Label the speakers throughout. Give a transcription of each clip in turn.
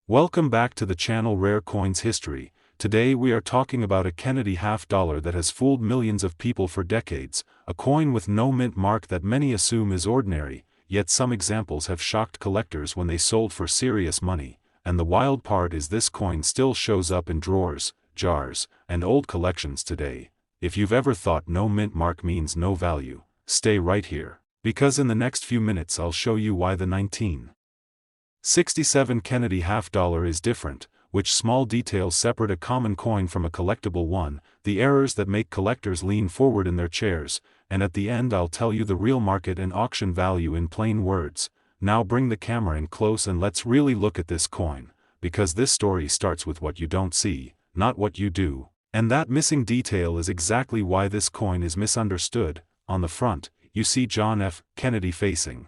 Speaker 1: Welcome back to the channel Rare Coins History. Today we are talking about a Kennedy half-dollar that has fooled millions of people for decades, a coin with no mint mark that many assume is ordinary, yet some examples have shocked collectors when they sold for serious money, and the wild part is this coin still shows up in drawers, jars, and old collections today. If you've ever thought no mint mark means no value, stay right here, because in the next few minutes I'll show you why the 1967 Kennedy half-dollar is different, which small details separate a common coin from a collectible one, the errors that make collectors lean forward in their chairs, and at the end I'll tell you the real market and auction value in plain words. Now bring the camera in close and let's really look at this coin, because this story starts with what you don't see, not what you do, and that missing detail is exactly why this coin is misunderstood. On the front, you see John F. Kennedy facing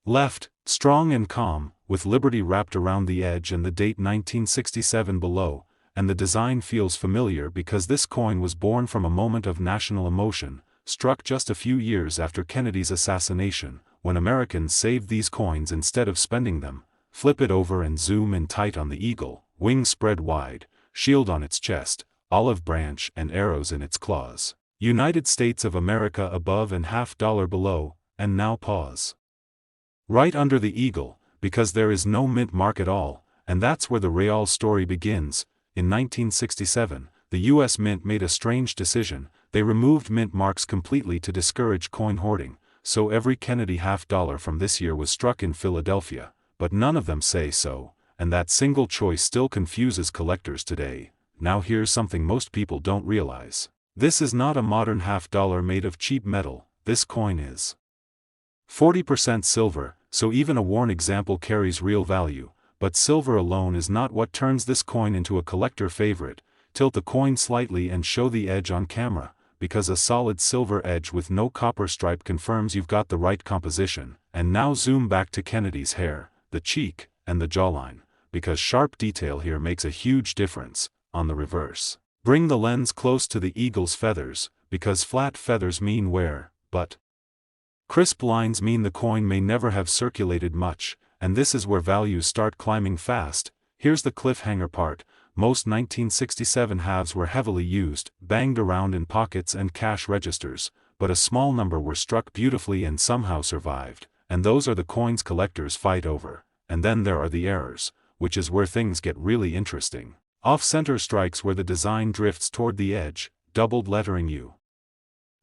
Speaker 1: left, strong and calm, with liberty wrapped around the edge and the date 1967 below, and the design feels familiar because this coin was born from a moment of national emotion, struck just a few years after Kennedy's assassination, when Americans saved these coins instead of spending them. Flip it over and zoom in tight on the eagle, wings spread wide, shield on its chest, olive branch and arrows in its claws. United States of America above and half-dollar below, and now pause. Right under the eagle, because there is no mint mark at all, and that's where the real story begins. In 1967, the U.S. Mint made a strange decision. They removed mint marks completely to discourage coin hoarding, so every Kennedy half-dollar from this year was struck in Philadelphia, but none of them say so, and that single choice still confuses collectors today. Now here's something most people don't realize. This is not a modern half-dollar made of cheap metal. This coin is 40% silver, so even a worn example carries real value, but silver alone is not what turns this coin into a collector favorite. Tilt the coin slightly and show the edge on camera, because a solid silver edge with no copper stripe confirms you've got the right composition. And now zoom back to Kennedy's hair, the cheek, and the jawline, because sharp detail here makes a huge difference. On the reverse, bring the lens close to the eagle's feathers, because flat feathers mean wear, but crisp lines mean the coin may never have circulated much, and this is where values start climbing fast. Here's the cliffhanger part. Most 1967 halves were heavily used, banged around in pockets and cash registers, but a small number were struck beautifully and somehow survived, and those are the coins collectors fight over. And then there are the errors, which is where things get really interesting. Off-center strikes where the design drifts toward the edge, doubled lettering you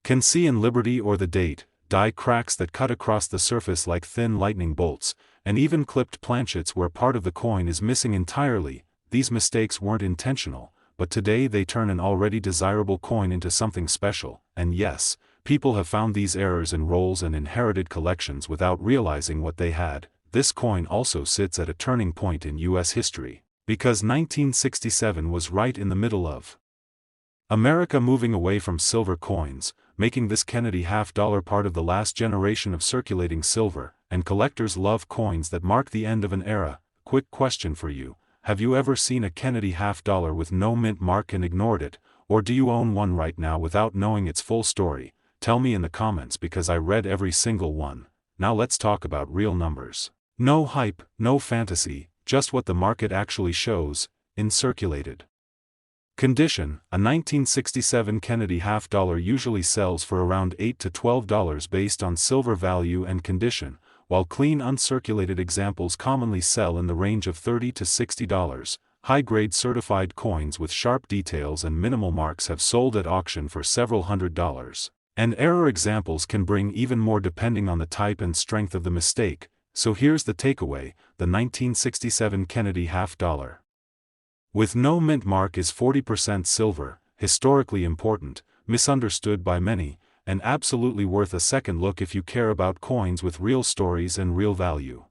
Speaker 1: can see in Liberty or the date, die cracks that cut across the surface like thin lightning bolts, and even clipped planchets where part of the coin is missing entirely. These mistakes weren't intentional, but today they turn an already desirable coin into something special. And yes, people have found these errors in rolls and inherited collections without realizing what they had. This coin also sits at a turning point in U.S. history, because 1967 was right in the middle of America moving away from silver coins, making this Kennedy half-dollar part of the last generation of circulating silver, and collectors love coins that mark the end of an era. Quick question for you. Have you ever seen a Kennedy half-dollar with no mint mark and ignored it, or do you own one right now without knowing its full story? Tell me in the comments because I read every single one. Now let's talk about real numbers. No hype, no fantasy, just what the market actually shows, in circulated condition. A 1967 Kennedy half-dollar usually sells for around $8 to $12 based on silver value and condition, while clean uncirculated examples commonly sell in the range of $30 to $60. High-grade certified coins with sharp details and minimal marks have sold at auction for several $100s. And error examples can bring even more depending on the type and strength of the mistake. So here's the takeaway: the 1967 Kennedy half-dollar with no mint mark is 40% silver, historically important, misunderstood by many, and absolutely worth a second look if you care about coins with real stories and real value.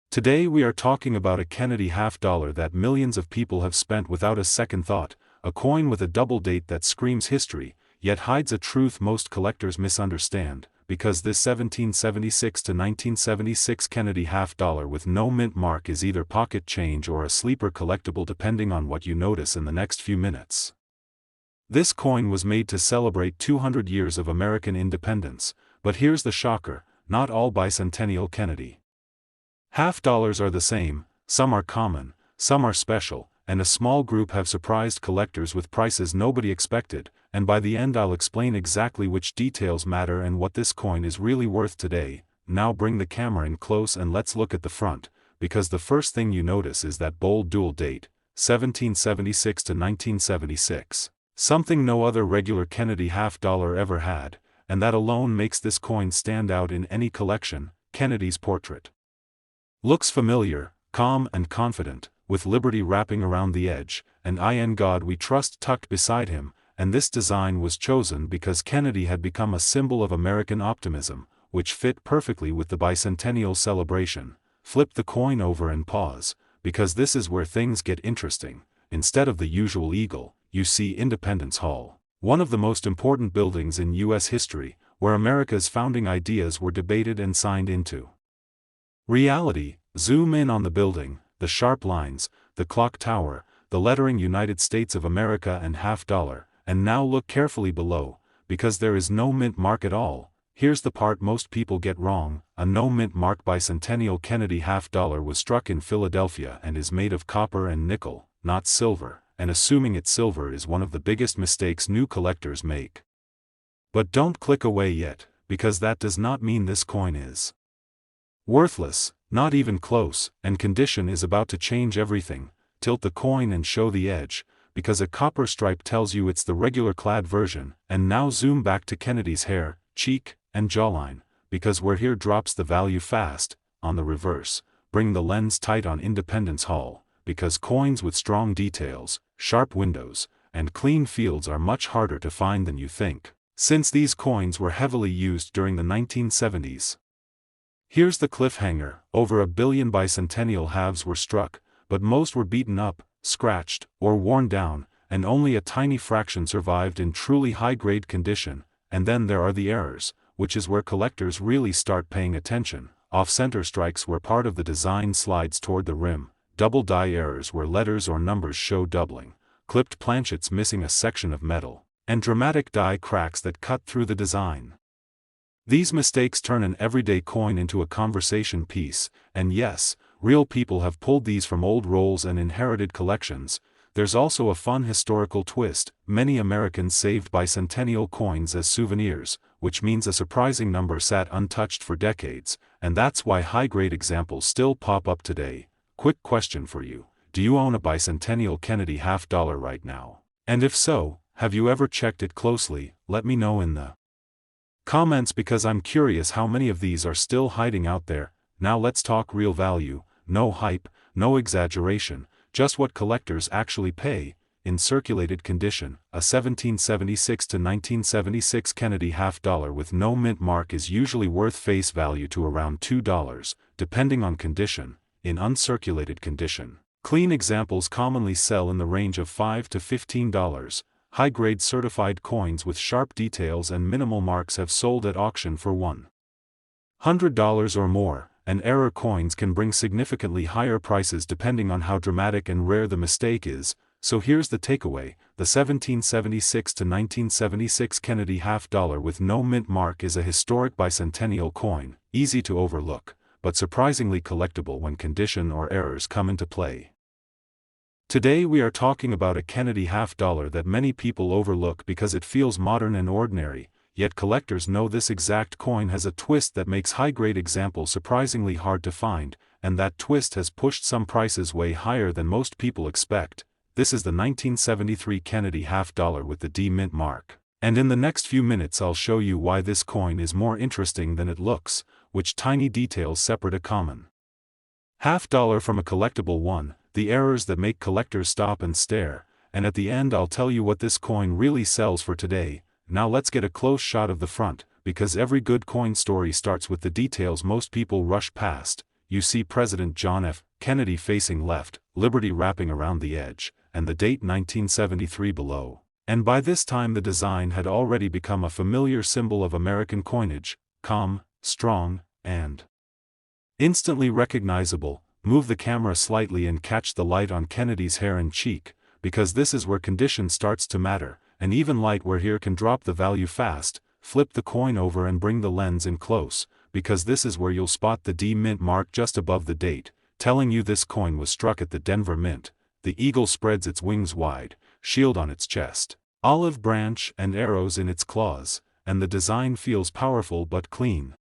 Speaker 1: Today we are talking about a Kennedy half-dollar that millions of people have spent without a second thought, a coin with a double date that screams history, yet hides a truth most collectors misunderstand, because this 1776 to 1976 Kennedy half-dollar with no mint mark is either pocket change or a sleeper collectible depending on what you notice in the next few minutes. This coin was made to celebrate 200 years of American independence, but here's the shocker: not all bicentennial Kennedy half-dollars are the same. some are common, some are special, and a small group have surprised collectors with prices nobody expected, and by the end I'll explain exactly which details matter and what this coin is really worth today. Now bring the camera in close and let's look at the front, because the first thing you notice is that bold dual date, 1776 to 1976. Something no other regular Kennedy half-dollar ever had, and that alone makes this coin stand out in any collection. Kennedy's portrait looks familiar, calm and confident, with liberty wrapping around the edge, and "In God We Trust" tucked beside him, and this design was chosen because Kennedy had become a symbol of American optimism, which fit perfectly with the bicentennial celebration. Flip the coin over and pause, because this is where things get interesting. Instead of the usual eagle, you see Independence Hall, one of the most important buildings in U.S. history, where America's founding ideas were debated and signed into reality. Zoom in on the building, the sharp lines, the clock tower, the lettering United States of America and half-dollar, and now look carefully below, because there is no mint mark at all. Here's the part most people get wrong: a no mint mark bicentennial Kennedy half-dollar was struck in Philadelphia and is made of copper and nickel, not silver, and assuming it's silver is one of the biggest mistakes new collectors make. But don't click away yet, because that does not mean this coin is worthless, not even close, and condition is about to change everything. Tilt the coin and show the edge, because a copper stripe tells you it's the regular clad version, and now zoom back to Kennedy's hair, cheek, and jawline, because where here drops the value fast. On the reverse, bring the lens tight on Independence Hall, because coins with strong details, sharp windows, and clean fields are much harder to find than you think, since these coins were heavily used during the 1970s. Here's the cliffhanger: over 1 billion bicentennial halves were struck, but most were beaten up, scratched, or worn down, and only a tiny fraction survived in truly high-grade condition. And then there are the errors, which is where collectors really start paying attention. Off-center strikes where part of the design slides toward the rim, double die errors where letters or numbers show doubling, clipped planchets missing a section of metal, and dramatic die cracks that cut through the design. These mistakes turn an everyday coin into a conversation piece, and yes, real people have pulled these from old rolls and inherited collections. There's also a fun historical twist: many Americans saved bicentennial coins as souvenirs, which means a surprising number sat untouched for decades, and that's why high-grade examples still pop up today. Quick question for you: do you own a bicentennial Kennedy half-dollar right now? And if so, have you ever checked it closely? Let me know in the comments, because I'm curious how many of these are still hiding out there. Now let's talk real value, no hype, no exaggeration, just what collectors actually pay. In circulated condition, a 1776 to 1976 Kennedy half-dollar with no mint mark is usually worth face value to around $2, depending on condition. In uncirculated condition, clean examples commonly sell in the range of $5 to $15. High-grade certified coins with sharp details and minimal marks have sold at auction for $100 or more, and error coins can bring significantly higher prices depending on how dramatic and rare the mistake is. So here's the takeaway: the 1776 to 1976 Kennedy half-dollar with no mint mark is a historic bicentennial coin, easy to overlook, but surprisingly collectible when condition or errors come into play. Today we are talking about a Kennedy half-dollar that many people overlook because it feels modern and ordinary, yet collectors know this exact coin has a twist that makes high-grade examples surprisingly hard to find, and that twist has pushed some prices way higher than most people expect. This is the 1973 Kennedy half-dollar with the D mint mark, and in the next few minutes I'll show you why this coin is more interesting than it looks, which tiny details separate a common half-dollar from a collectible one, the errors that make collectors stop and stare, and at the end I'll tell you what this coin really sells for today. Now let's get a close shot of the front, because every good coin story starts with the details most people rush past. You see President John F. Kennedy facing left, liberty wrapping around the edge, and the date 1973 below. And by this time the design had already become a familiar symbol of American coinage: calm, strong, and instantly recognizable. Move the camera slightly and catch the light on Kennedy's hair and cheek, because this is where condition starts to matter, and even light where here can drop the value fast. Flip the coin over and bring the lens in close, because this is where you'll spot the D mint mark just above the date. telling you this coin was struck at the Denver Mint. The eagle spreads its wings wide, shield on its chest, olive branch and arrows in its claws, and the design feels powerful but clean.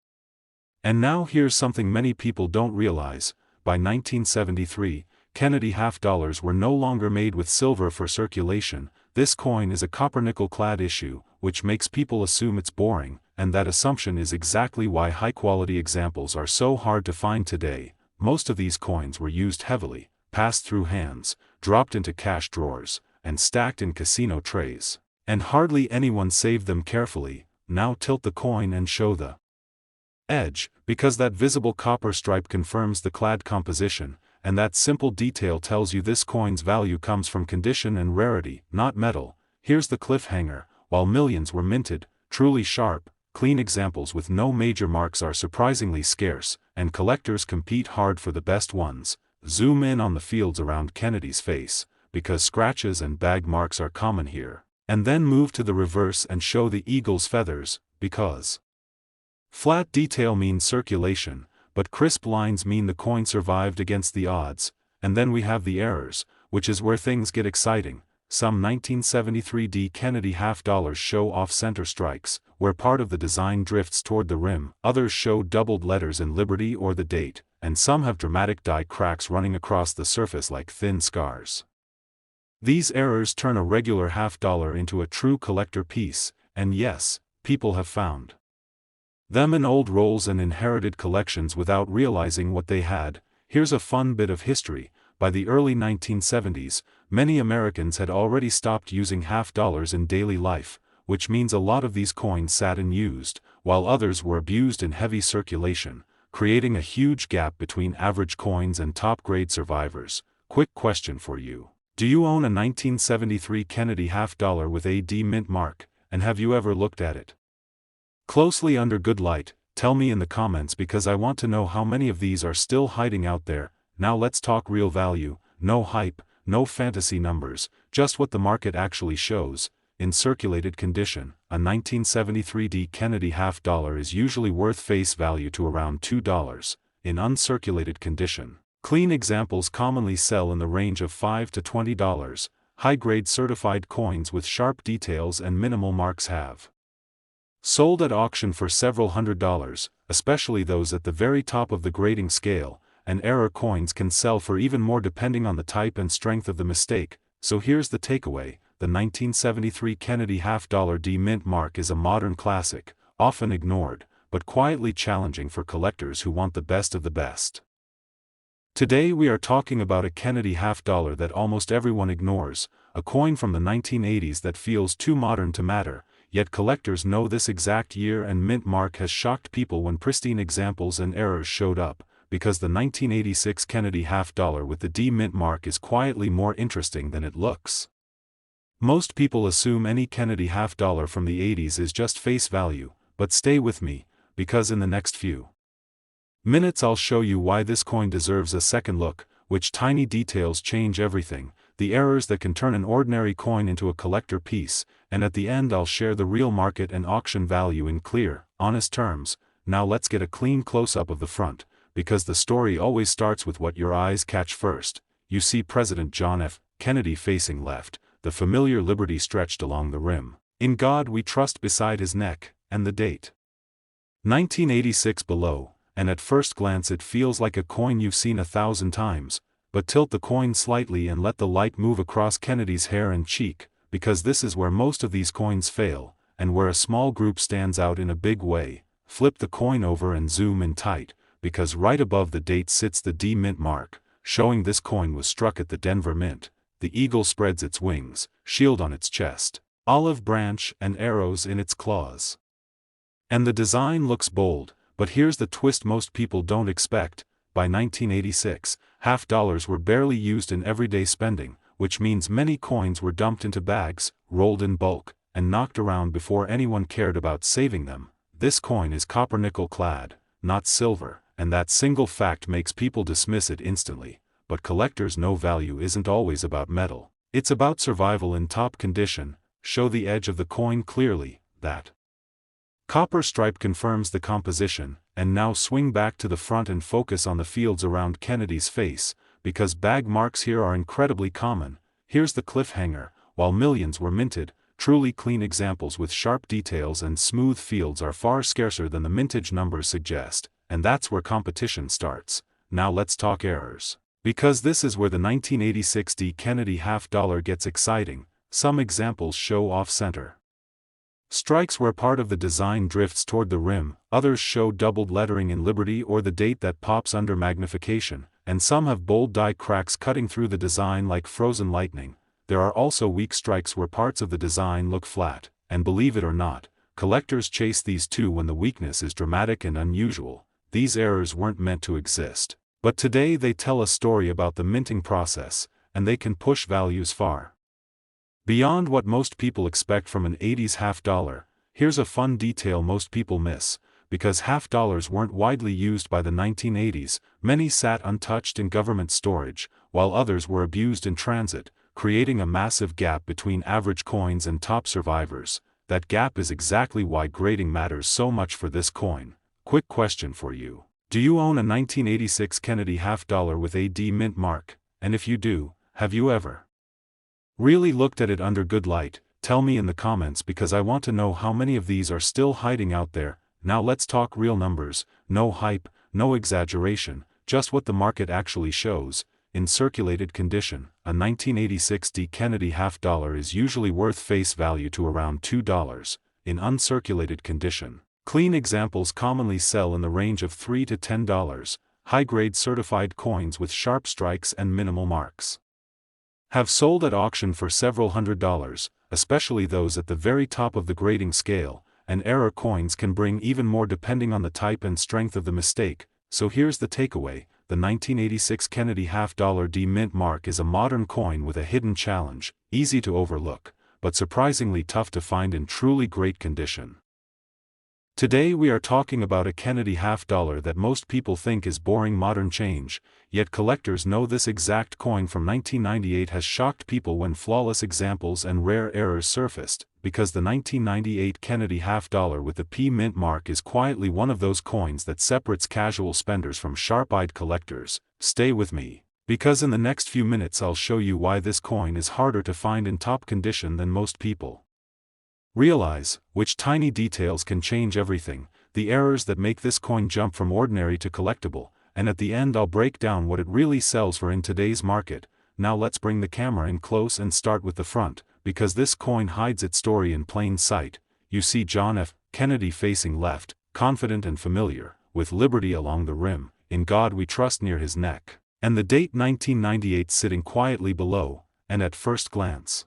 Speaker 1: And now here's something many people don't realize. By 1973, Kennedy half dollars were no longer made with silver for circulation. This coin is a copper-nickel-clad issue, which makes people assume it's boring, and that assumption is exactly why high-quality examples are so hard to find today. Most of these coins were used heavily, passed through hands, dropped into cash drawers, and stacked in casino trays. And hardly anyone saved them carefully. Now tilt the coin and show the edge, because that visible copper stripe confirms the clad composition, and that simple detail tells you this coin's value comes from condition and rarity, not metal. Here's the cliffhanger: while millions were minted, truly sharp, clean examples with no major marks are surprisingly scarce, and collectors compete hard for the best ones. Zoom in on the fields around Kennedy's face, because scratches and bag marks are common here. And then move to the reverse and show the eagle's feathers, because flat detail means circulation, but crisp lines mean the coin survived against the odds. And then we have the errors, which is where things get exciting. Some 1973 Kennedy half dollars show off-center strikes, where part of the design drifts toward the rim. Others show doubled letters in Liberty or the date, and some have dramatic die cracks running across the surface like thin scars. These errors turn a regular half dollar into a true collector piece, and yes, people have found them in old rolls and inherited collections without realizing what they had. Here's a fun bit of history. By the early 1970s, many Americans had already stopped using half dollars in daily life, which means a lot of these coins sat unused, while others were abused in heavy circulation, creating a huge gap between average coins and top-grade survivors. Quick question for you. Do you own a 1973 Kennedy half dollar with a D mint mark, and have you ever looked at it closely under good light? Tell me in the comments, because I want to know how many of these are still hiding out there. Now let's talk real value. No hype, no fantasy numbers, just what the market actually shows. In circulated condition, a 1973 Kennedy half dollar is usually worth face value to around $2. In uncirculated condition, clean examples commonly sell in the range of $5 to $20. High-grade certified coins with sharp details and minimal marks have sold at auction for several $100s, especially those at the very top of the grading scale, and error coins can sell for even more depending on the type and strength of the mistake. So here's the takeaway: the 1973 Kennedy half dollar D mint mark is a modern classic, often ignored, but quietly challenging for collectors who want the best of the best. Today we are talking about a Kennedy half dollar that almost everyone ignores, a coin from the 1980s that feels too modern to matter, yet collectors know this exact year and mint mark has shocked people when pristine examples and errors showed up, because the 1986 Kennedy half dollar with the D mint mark is quietly more interesting than it looks. Most people assume any Kennedy half dollar from the 80s is just face value, but stay with me, because in the next few minutes I'll show you why this coin deserves a second look, which tiny details change everything, the errors that can turn an ordinary coin into a collector piece, and at the end I'll share the real market and auction value in clear, honest terms. Now let's get a clean close-up of the front, because the story always starts with what your eyes catch first. You see President John F. Kennedy facing left, the familiar Liberty stretched along the rim. "In God We Trust" beside his neck, and the date 1986 below, and at first glance it feels like a coin you've seen 1,000 times, but tilt the coin slightly and let the light move across Kennedy's hair and cheek, because this is where most of these coins fail, and where a small group stands out in a big way. Flip the coin over and zoom in tight, because right above the date sits the D mint mark, showing this coin was struck at the Denver Mint. The eagle spreads its wings, shield on its chest, olive branch and arrows in its claws. And the design looks bold, but here's the twist most people don't expect. By 1986, half dollars were barely used in everyday spending, which means many coins were dumped into bags, rolled in bulk, and knocked around before anyone cared about saving them. This coin is copper nickel clad, not silver, and that single fact makes people dismiss it instantly. But collectors know value isn't always about metal. It's about survival in top condition. Show the edge of the coin clearly. That copper stripe confirms the composition, And now swing back to the front and focus on the fields around Kennedy's face, because bag marks here are incredibly common. Here's the cliffhanger: while millions were minted, truly clean examples with sharp details and smooth fields are far scarcer than the mintage numbers suggest, and that's where competition starts. Now let's talk errors. Because this is where the 1986 D Kennedy $half gets exciting. Some examples show off-center strikes where part of the design drifts toward the rim, others show doubled lettering in Liberty or the date that pops under magnification, and some have bold die cracks cutting through the design like frozen lightning. There are also weak strikes where parts of the design look flat, and believe it or not, collectors chase these too when the weakness is dramatic and unusual. These errors weren't meant to exist, but today they tell a story about the minting process, and they can push values far beyond what most people expect from an 80s $half. Here's a fun detail most people miss. Because $half weren't widely used by the 1980s, many sat untouched in government storage, while others were abused in transit, creating a massive gap between average coins and top survivors. That gap is exactly why grading matters so much for this coin. Quick question for you. Do you own a 1986 Kennedy $half with a D mint mark? And if you do, have you ever really looked at it under good light? Tell me in the comments, because I want to know how many of these are still hiding out there. Now let's talk real numbers. No hype, no exaggeration, just what the market actually shows. In circulated condition, a 1986 D Kennedy $half is usually worth face value to around $2. In uncirculated condition, clean examples commonly sell in the range of $3 to $10. High-grade certified coins with sharp strikes and minimal marks have sold at auction for several $100s, especially those at the very top of the grading scale, and error coins can bring even more depending on the type and strength of the mistake. So here's the takeaway: the 1986 Kennedy $half D mint mark is a modern coin with a hidden challenge, easy to overlook, but surprisingly tough to find in truly great condition. Today we are talking about a Kennedy $half that most people think is boring modern change, yet collectors know this exact coin from 1998 has shocked people when flawless examples and rare errors surfaced, because the 1998 Kennedy $half with the P mint mark is quietly one of those coins that separates casual spenders from sharp-eyed collectors. Stay with me, because in the next few minutes I'll show you why this coin is harder to find in top condition than most people realize, which tiny details can change everything, the errors that make this coin jump from ordinary to collectible, and at the end I'll break down what it really sells for in today's market. Now let's bring the camera in close and start with the front, because this coin hides its story in plain sight. You see John F. Kennedy facing left, confident and familiar, with Liberty along the rim, "In God We Trust" near his neck, and the date 1998 sitting quietly below, and at first glance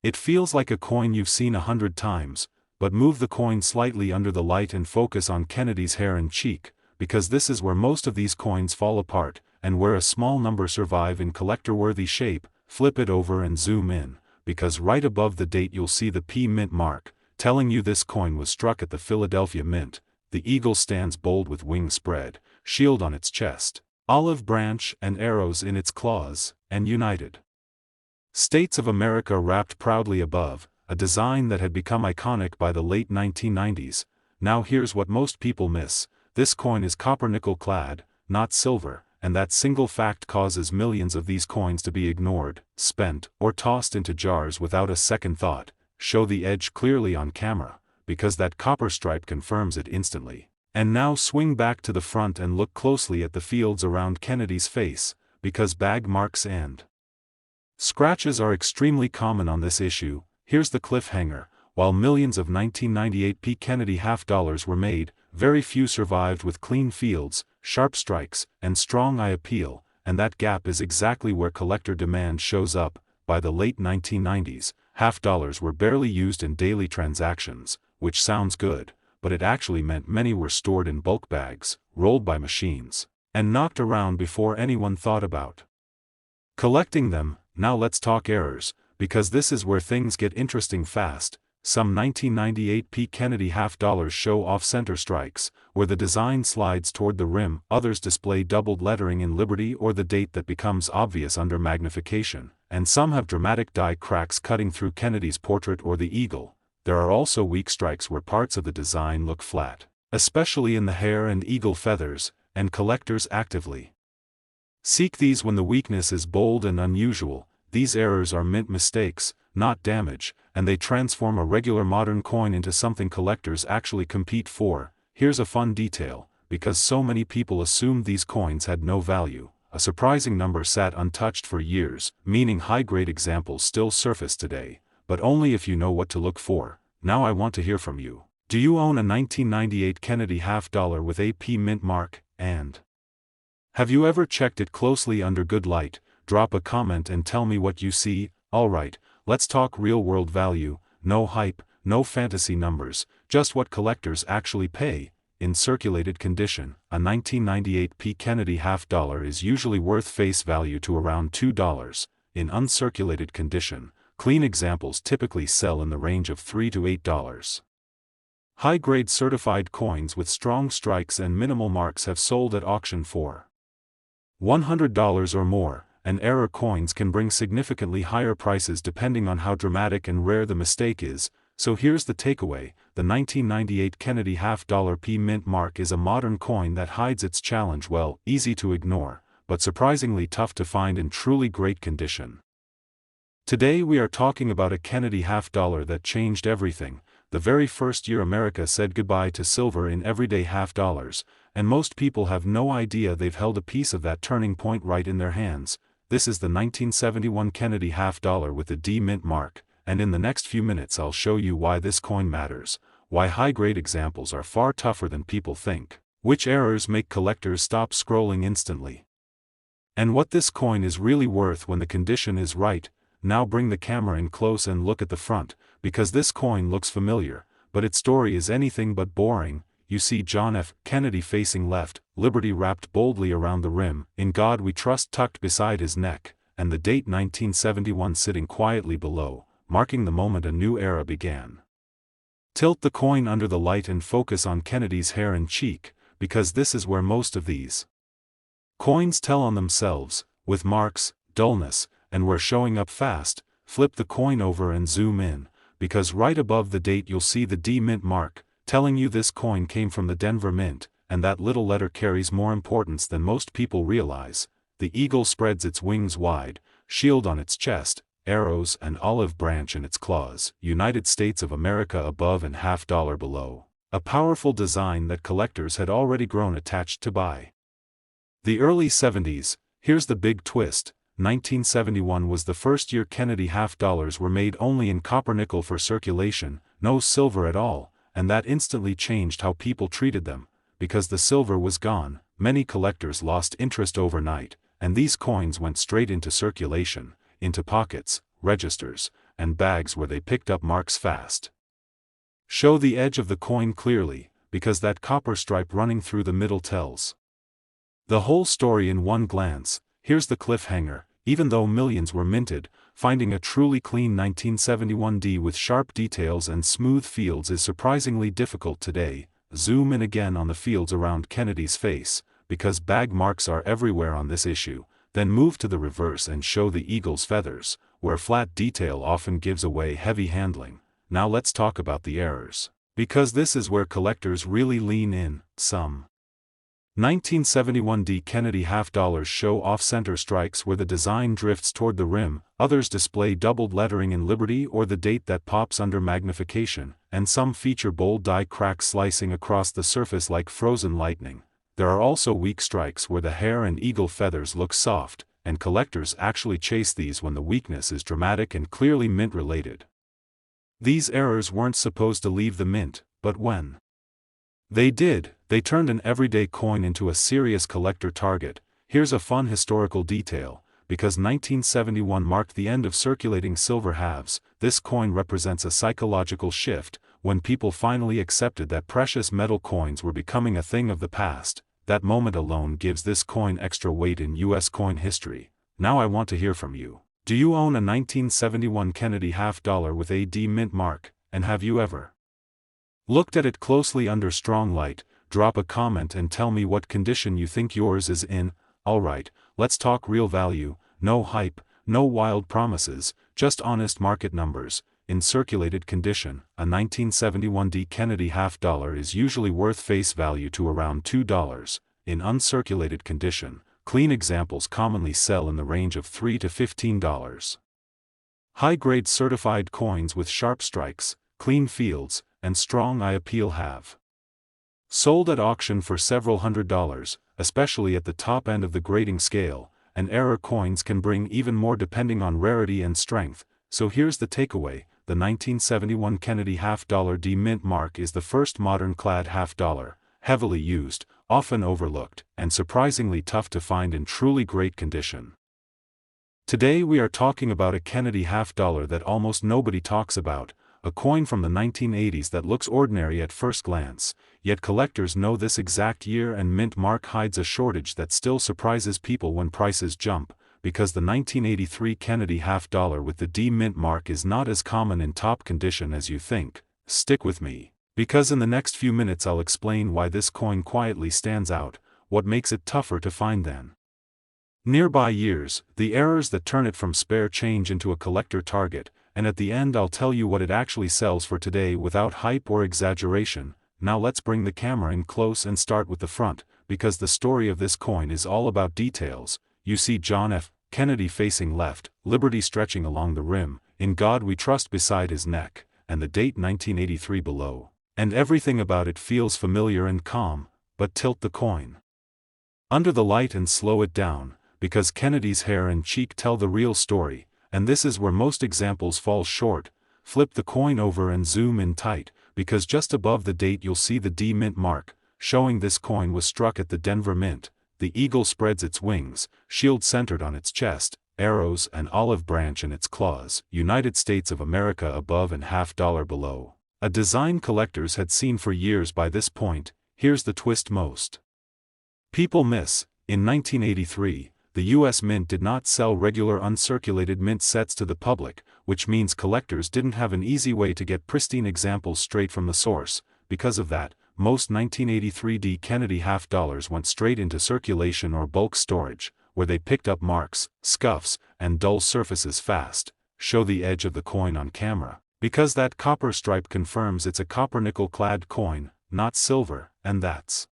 Speaker 1: it feels like a coin you've seen 100 times, but move the coin slightly under the light and focus on Kennedy's hair and cheek, because this is where most of these coins fall apart, and where a small number survive in collector-worthy shape. Flip it over and zoom in, because right above the date you'll see the P mint mark, telling you this coin was struck at the Philadelphia Mint. The eagle stands bold with wings spread, shield on its chest, olive branch and arrows in its claws, and United States of America wrapped proudly above, a design that had become iconic by the late 1990s. Now here's what most people miss: this coin is copper-nickel clad, not silver, and that single fact causes millions of these coins to be ignored, spent, or tossed into jars without a second thought. Show the edge clearly on camera, because that copper stripe confirms it instantly. And now swing back to the front and look closely at the fields around Kennedy's face, because bag marks and scratches are extremely common on this issue. Here's the cliffhanger: while millions of 1998 P Kennedy $half were made, very few survived with clean fields, sharp strikes, and strong eye appeal, and that gap is exactly where collector demand shows up. By the late 1990s, $half were barely used in daily transactions, which sounds good, but it actually meant many were stored in bulk bags, rolled by machines, and knocked around before anyone thought about collecting them. Now let's talk errors, because this is where things get interesting fast. Some 1998 P Kennedy $half show off-center strikes, where the design slides toward the rim, others display doubled lettering in Liberty or the date that becomes obvious under magnification, and some have dramatic die cracks cutting through Kennedy's portrait or the eagle. There are also weak strikes where parts of the design look flat, especially in the hair and eagle feathers, and collectors actively seek these when the weakness is bold and unusual. These errors are mint mistakes, not damage, and they transform a regular modern coin into something collectors actually compete for. Here's a fun detail: because so many people assumed these coins had no value, a surprising number sat untouched for years, meaning high-grade examples still surface today, but only if you know what to look for. Now I want to hear from you. Do you own a 1998 Kennedy half-dollar with AP mint mark, and have you ever checked it closely under good light? Drop a comment and tell me what you see. Alright, let's talk real-world value, no hype, no fantasy numbers, just what collectors actually pay. In circulated condition, a 1998 P. Kennedy half-dollar is usually worth face value to around $2. In uncirculated condition, clean examples typically sell in the range of $3 to $8. High-grade certified coins with strong strikes and minimal marks have sold at auction for $100 or more, and error coins can bring significantly higher prices depending on how dramatic and rare the mistake is. So here's the takeaway: the 1998 Kennedy half-dollar P mint mark is a modern coin that hides its challenge well, easy to ignore, but surprisingly tough to find in truly great condition. Today we are talking about a Kennedy half-dollar that changed everything, the very first year America said goodbye to silver in everyday half-dollars, and most people have no idea they've held a piece of that turning point right in their hands. This is the 1971 Kennedy half-dollar with the D mint mark, and in the next few minutes I'll show you why this coin matters, why high-grade examples are far tougher than people think, which errors make collectors stop scrolling instantly, and what this coin is really worth when the condition is right. Now bring the camera in close and look at the front, because this coin looks familiar, but its story is anything but boring. You see John F. Kennedy facing left, Liberty wrapped boldly around the rim, In God We Trust tucked beside his neck, and the date 1971 sitting quietly below, marking the moment a new era began. Tilt the coin under the light and focus on Kennedy's hair and cheek, because this is where most of these coins tell on themselves, with marks, dullness, and we're showing up fast. Flip the coin over and zoom in, because right above the date you'll see the D mint mark, telling you this coin came from the Denver Mint, and that little letter carries more importance than most people realize. The eagle spreads its wings wide, shield on its chest, arrows and olive branch in its claws, United States of America above and half-dollar below. A powerful design that collectors had already grown attached to by the early 70s. Here's the big twist: 1971 was the first year Kennedy half-dollars were made only in copper-nickel for circulation, no silver at all, and that instantly changed how people treated them. Because the silver was gone, many collectors lost interest overnight, and these coins went straight into circulation, into pockets, registers, and bags where they picked up marks fast. Show the edge of the coin clearly, because that copper stripe running through the middle tells the whole story in one glance. Here's the cliffhanger: even though millions were minted, finding a truly clean 1971 D with sharp details and smooth fields is surprisingly difficult today. Zoom in again on the fields around Kennedy's face, because bag marks are everywhere on this issue. Then move to the reverse and show the eagle's feathers, where flat detail often gives away heavy handling. Now let's talk about the errors, because this is where collectors really lean in. Some 1971 D Kennedy half-dollars show off-center strikes where the design drifts toward the rim, others display doubled lettering in Liberty or the date that pops under magnification, and some feature bold die cracks slicing across the surface like frozen lightning. There are also weak strikes where the hair and eagle feathers look soft, and collectors actually chase these when the weakness is dramatic and clearly mint-related. These errors weren't supposed to leave the mint, but when they did, they turned an everyday coin into a serious collector target. Here's a fun historical detail: because 1971 marked the end of circulating silver halves, this coin represents a psychological shift, when people finally accepted that precious metal coins were becoming a thing of the past. That moment alone gives this coin extra weight in U.S. coin history. Now I want to hear from you. Do you own a 1971 Kennedy half-dollar with a D mint mark, and have you ever looked at it closely under strong light? Drop a comment and tell me what condition you think yours is in. Alright, let's talk real value, no hype, no wild promises, just honest market numbers. in circulated condition, a 1971 D Kennedy half-dollar is usually worth face value to around $2. In uncirculated condition, clean examples commonly sell in the range of $3 to $15. High-grade certified coins with sharp strikes, clean fields, and strong eye appeal have sold at auction for several $100s, especially at the top end of the grading scale, and error coins can bring even more depending on rarity and strength. So here's the takeaway: the 1971 Kennedy half-dollar D mint mark is the first modern clad half-dollar, heavily used, often overlooked, and surprisingly tough to find in truly great condition. Today we are talking about a Kennedy half-dollar that almost nobody talks about, a coin from the 1980s that looks ordinary at first glance, yet collectors know this exact year and mint mark hides a shortage that still surprises people when prices jump, because the 1983 Kennedy half-dollar with the D mint mark is not as common in top condition as you think. Stick with me, because in the next few minutes I'll explain why this coin quietly stands out, what makes it tougher to find than nearby years, the errors that turn it from spare change into a collector target, and at the end I'll tell you what it actually sells for today without hype or exaggeration. Now let's bring the camera in close and start with the front, because the story of this coin is all about details. You see John F. Kennedy facing left, Liberty stretching along the rim, "In God We Trust" beside his neck, and the date 1983 below. And everything about it feels familiar and calm, but tilt the coin under the light and slow it down, because Kennedy's hair and cheek tell the real story, and this is where most examples fall short. Flip the coin over and zoom in tight, because just above the date you'll see the D mint mark, showing this coin was struck at the Denver Mint. The eagle spreads its wings, shield centered on its chest, arrows and olive branch in its claws, United States of America above and half-dollar below. A design collectors had seen for years by this point. Here's the twist most people miss: in 1983, the U.S. Mint did not sell regular uncirculated mint sets to the public, which means collectors didn't have an easy way to get pristine examples straight from the source. Because of that, most 1983 D Kennedy half-dollars went straight into circulation or bulk storage, where they picked up marks, scuffs, and dull surfaces fast. Show the edge of the coin on camera, because that copper stripe confirms it's a copper-nickel-clad coin, not silver, and that's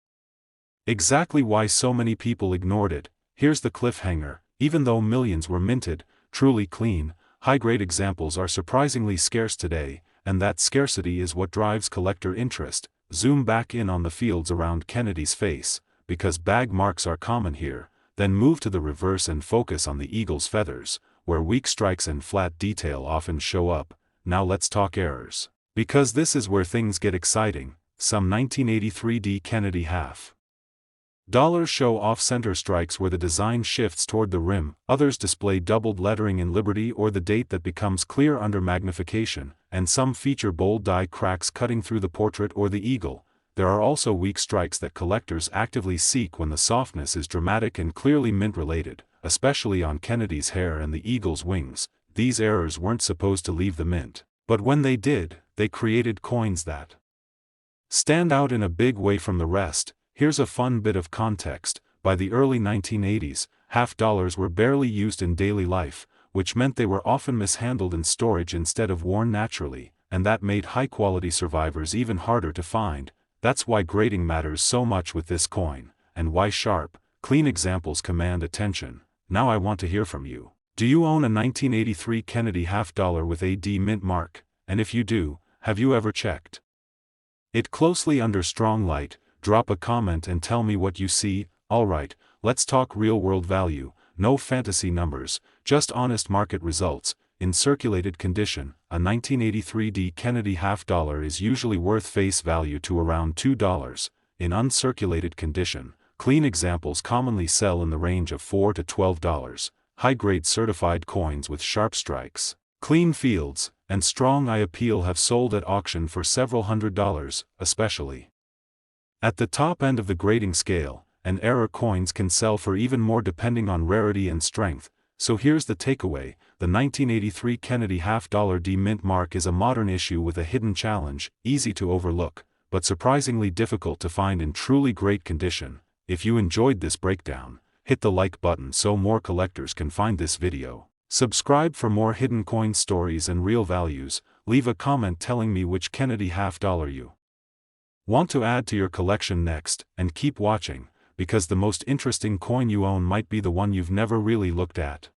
Speaker 1: exactly why so many people ignored it. Here's the cliffhanger: even though millions were minted, truly clean, high-grade examples are surprisingly scarce today, and that scarcity is what drives collector interest. Zoom back in on the fields around Kennedy's face, because bag marks are common here, then move to the reverse and focus on the eagle's feathers, where weak strikes and flat detail often show up. Now let's talk errors, because this is where things get exciting. Some 1983 D Kennedy half-dollars show off-center strikes where the design shifts toward the rim, others display doubled lettering in Liberty or the date that becomes clear under magnification, and some feature bold die cracks cutting through the portrait or the eagle. There are also weak strikes that collectors actively seek when the softness is dramatic and clearly mint-related, especially on Kennedy's hair and the eagle's wings. These errors weren't supposed to leave the mint, but when they did, they created coins that stand out in a big way from the rest. Here's a fun bit of context: by the early 1980s, half-dollars were barely used in daily life, which meant they were often mishandled in storage instead of worn naturally, and that made high-quality survivors even harder to find. That's why grading matters so much with this coin, and why sharp, clean examples command attention. Now I want to hear from you. Do you own a 1983 Kennedy half-dollar with a D mint mark? And if you do, have you ever checked it closely under strong light? Drop a comment and tell me what you see. Alright, let's talk real-world value. No fantasy numbers, just honest market results. In circulated condition, a 1983 D Kennedy half-dollar is usually worth face value to around $2. In uncirculated condition, clean examples commonly sell in the range of $4 to $12. High-grade certified coins with sharp strikes, clean fields, and strong eye appeal have sold at auction for several $100s, especially at the top end of the grading scale, and error coins can sell for even more depending on rarity and strength. So here's the takeaway: the 1983 Kennedy half-dollar D mint mark is a modern issue with a hidden challenge, easy to overlook, but surprisingly difficult to find in truly great condition. If you enjoyed this breakdown, hit the like button so more collectors can find this video. Subscribe for more hidden coin stories and real values. Leave a comment telling me which Kennedy $50 you want to add to your collection next, and keep watching, because the most interesting coin you own might be the one you've never really looked at.